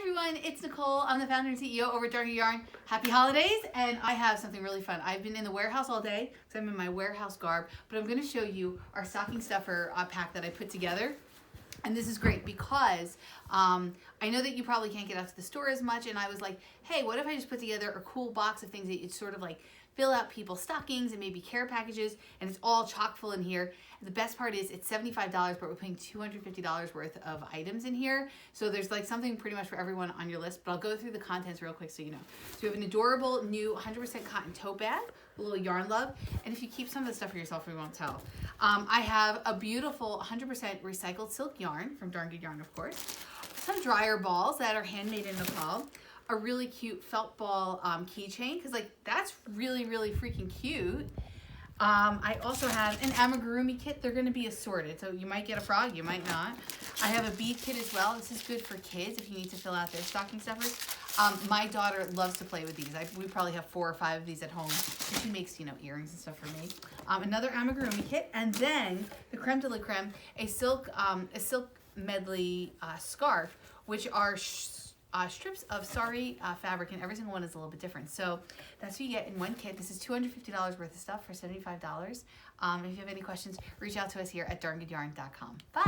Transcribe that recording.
everyone, it's Nicole. I'm the founder and CEO over at Darn Good Yarn. Happy holidays, and I have something really fun. I've been in the warehouse all day because I'm in my warehouse garb, but I'm going to show you our stocking stuffer pack that I put together. And this is great because I know that you probably can't get out to the store as much, and I was like, hey, what if I just put together a cool box of things that you'd sort of like fill out people's stockings and maybe care packages, and it's all chock full in here. And the best part is it's $75, but we're putting $250 worth of items in here. So there's like something pretty much for everyone on your list, but I'll go through the contents real quick so you know. So we have an adorable new 100% cotton tote bag, a little yarn love, and if you keep some of the stuff for yourself, we won't tell. I have a beautiful 100% recycled silk yarn from Darn Good Yarn, of course. Some dryer balls that are handmade in Nicole. A really cute felt ball keychain, because like that's really freaking cute. I also have an amigurumi kit. They're going to be assorted, so you might get a frog, you might not. I have a bead kit as well. This is good for kids if you need to fill out their stocking stuffers. My daughter loves to play with these. We probably have 4 or 5 of these at home. She makes, you know, earrings and stuff for me. Another amigurumi kit, and then the creme de la creme, a silk medley scarf, which are strips of sari fabric, and every single one is a little bit different. So that's what you get in one kit. This is $250 worth of stuff for $75. If you have any questions, reach out to us here at darngoodyarn.com. Bye.